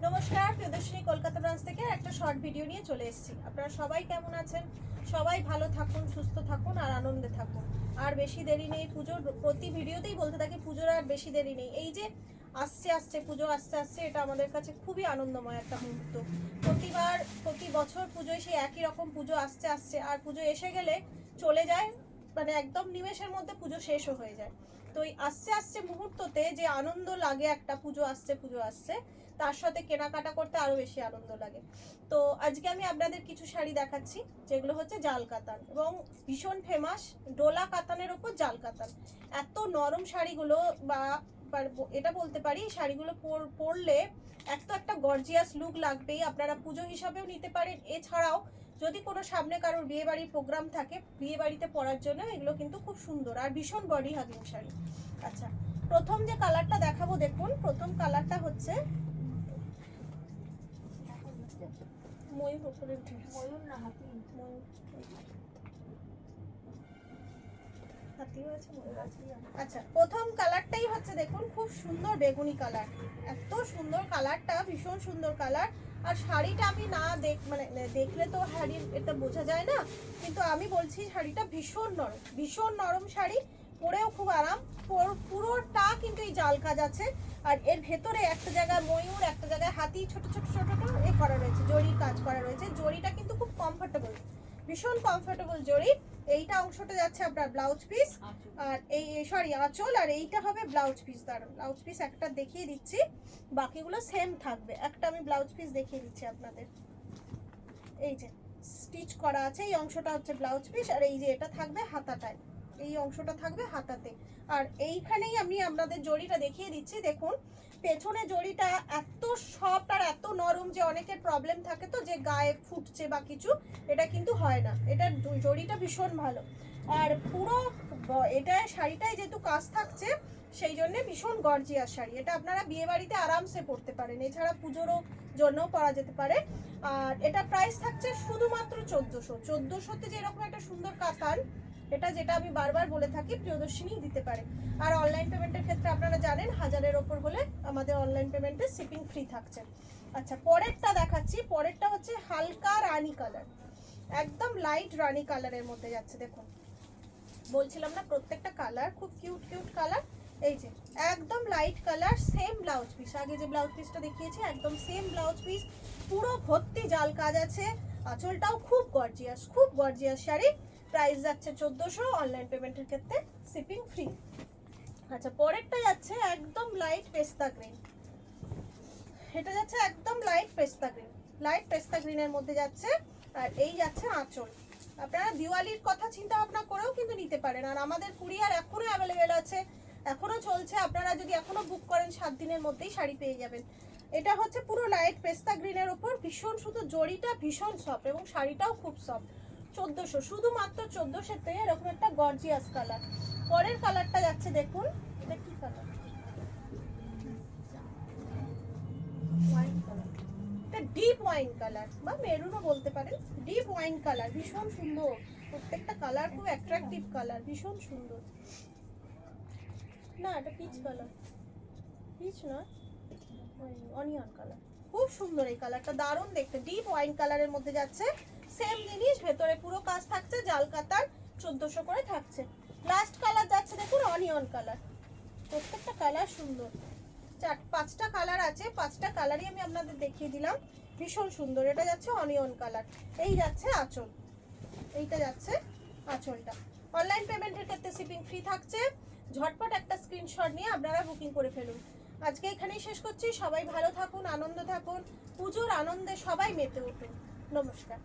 নমস্কার, প্রিয়দর্শিনী কলকাতা ব্রাঞ্চ থেকে একটা শর্ট ভিডিও নিয়ে চলে এসেছি। আপনারা সবাই কেমন আছেন? সবাই ভালো থাকুন, সুস্থ থাকুন আর আনন্দে থাকুন। আর বেশি দেরি নেই, পুজোর প্রতি ভিডিওতেই বলতে থাকি পুজোর আর বেশি দেরি নেই। এই যে আসছে পুজো আসছে, এটা আমাদের কাছে খুবই আনন্দময় একটা মুহূর্ত। প্রতি বছর পুজোয় সেই একই রকম পুজো আসছে আর পুজো এসে গেলে চলে যায়, মানে একদম নিমেষের মধ্যে পুজো শেষও হয়ে যায়। তো এই আসছে মুহূর্ততে যে আনন্দ লাগে, একটা পুজো আসছে তার সাথে কেনাকাটা করতে আরো বেশি আনন্দ লাগে। তো আজকে আমি আপনাদের কিছু শাড়ি দেখাচ্ছি যেগুলো হচ্ছে জাল কাতান এবং ভীষণ ফেমাস ডোলা কাতানের উপর জাল কাতান। এত নরম শাড়িগুলো, বা এটা বলতে পারি শাড়িগুলো পরলে একটা গর্জিয়াস লুক লাগবেই। আপনারা পুজো হিসাবেও নিতে পারেন, এছাড়াও যদি কোনো সামনে কারোর বিয়ে বাড়ির প্রোগ্রাম থাকে, বিয়ে বাড়িতে পরার জন্য এগুলো কিন্তু খুব সুন্দর আর ভীষণ বডি হাগিং শাড়ি। আচ্ছা, প্রথম যে কালারটা দেখাবো, দেখুন প্রথম কালারটা হচ্ছে ময়ূর উপরে উঠে, ময়ূর না হাতি, হাতিও আছে, ময়ূর আছে। আচ্ছা, প্রথম কালারটাই হচ্ছে দেখুন খুব সুন্দর বেগুনি কালার। এত সুন্দর কালারটা, ভীষণ সুন্দর কালার। আর শাড়িটা আমি না দেখলে তো শাড়ির এটা বোঝা যায় না, কিন্তু আমি বলছি শাড়িটা ভীষণ নরম শাড়ি, পরেও খুব আরাম। পুরোটা কিন্তু এই জাল কাজ আছে, আর এর ভেতরে একটা জায়গায় ময়ূর, একটা জায়গায় হাতি, ছোট এ করা রয়েছে, জরির কাজ করা রয়েছে। জরিটা কিন্তু খুব কমফোর্টেবল, ভীষণ কমফোর্টেবল জরি। এইটা অংশটা যাচ্ছে আপনার ব্লাউজ পিস, আর আঁচল, আর এইটা হবে ব্লাউজ পিস। দাঁড়ান, ব্লাউজ পিস একটা দেখিয়ে দিচ্ছি, বাকিগুলো সেম থাকবে। একটা আমি ব্লাউজ পিস দেখিয়ে দিচ্ছি আপনাদের। এই যে স্টিচ করা আছে, এই অংশটা হচ্ছে ব্লাউজ পিস, আর এই যে এটা থাকবে হাতাটায়, এই অংশটা থাকবে হাতাতে। আর এইখানেই আমি আপনাদের জড়িটা দেখিয়ে দিচ্ছি। দেখুন পেছনে জড়িটা এত সফট আর এত নরম যে অনেকের প্রবলেম থাকে তো যে গায়ে ফুটছে বা কিছু, এটা কিন্তু হয় না। এটার জড়িটা ভীষণ ভালো। আর পুরো এটা শাড়িটায় যেহেতু কাজ থাকছে, সেই জন্য ভীষণ গর্জিয়াস শাড়ি। এটা আপনারা বিয়ে বাড়িতে আরামসে পরতে পারেন, এছাড়া পুজোরও জন্য পরা যেতে পারে। আর এটা প্রাইস থাকছে শুধুমাত্র 1400তে। যে এরকম একটা সুন্দর কাতান, এটা যেটা আমি বারবার বলে থাকি, প্রিয়দর্শিনী দিতে পারে। আর অনলাইন পেমেন্টের ক্ষেত্রে আপনারা জানেন 1000-এর ওপর হলে আমাদের অনলাইন পেমেন্টে শিপিং ফ্রি থাকছে। আচ্ছা, পরেরটা দেখাচ্ছি। পরেরটা হচ্ছে হালকা রানী কালার, একদম লাইট রানী কালারের মধ্যে যাচ্ছে। দেখুন বলছিলাম না প্রত্যেকটা কালার খুব কিউট কালার। এই যে একদম light colour, same blouse piece, আগে যে ব্লাউজ পিসটা দেখিয়েছি একদম সেম ব্লাউজ পিস, পুরো ভর্তি জাল কাজ আছে। আঁচলটাও খুব গর্জিয়াস শাড়ি। প্রাইস যাচ্ছে 1400, অনলাইন পেমেন্টের ক্ষেত্রে শিপিং ফ্রি। আচ্ছা, পরেরটা যাচ্ছে একদম লাইট পেস্তা গ্রিন। এটা যাচ্ছে একদম লাইট পেস্তা গ্রিনের মধ্যে যাচ্ছে। আর এই যাচ্ছে আঁচল। আপনারা দিওয়ালির কথা চিন্তা ভাবনা করেও কিন্তু নিতে পারেন, আর আমাদের কুরিয়ার এখনো অ্যাভেলেবেল আছে, এখনো চলছে। আপনারা যদি এখনো বুক করেন 7 দিনের মধ্যেই শাড়ি পেয়ে যাবেন। এটা হচ্ছে পুরো লাইট পেস্তা গ্রিনের ওপর ভীষণ, শুধু জড়িটা ভীষণ সফট এবং শাড়িটাও খুব সফট। 1400, শুধুমাত্র 1400-তে এরকম একটা গর্জিয়াস কালার। পরের কালারটা যাচ্ছে দেখুন, এটা কি কালার? Wine colour. এটা ডিপ ওয়াইন কালার বা মেরুনও বলতে পারেন। ডিপ ওয়াইন কালার, ভীষণ সুন্দর। প্রত্যেকটা কালার খুব অ্যাট্রাকটিভ কালার, ভীষণ সুন্দর। না, এটা পিচ কালার, পিচ না, অনিয়ন কালার। খুব সুন্দর এই কালারটা, দারুণ দেখতে। ডিপ ওয়াইন কালারের মধ্যে যাচ্ছে, সেম জিনিস, ভেতরে পুরো কাজ থাকছে, জাল কাতার, 1400 করে থাকছে। লাস্ট কালার যাচ্ছে দেখুন অনিয়ন কালার। প্রত্যেকটা কালার সুন্দর, 5টা কালার আছে, 5টা কালারই আমি আপনাদের দেখিয়ে দিলাম, ভীষণ সুন্দর। এটা যাচ্ছে অনিয়ন কালার। এই যাচ্ছে আঁচল, এইটা যাচ্ছে আঁচলটা। অনলাইন পেমেন্টের ক্ষেত্রে শিপিং ফ্রি থাকছে। ঝটপট একটা স্ক্রিনশট নিয়ে আপনারা বুকিং করে ফেলুন। আজকে এখানেই শেষ করছি। সবাই ভালো থাকুন, আনন্দ থাকুন, পুজোর আনন্দে সবাই মেতে উঠুন। নমস্কার।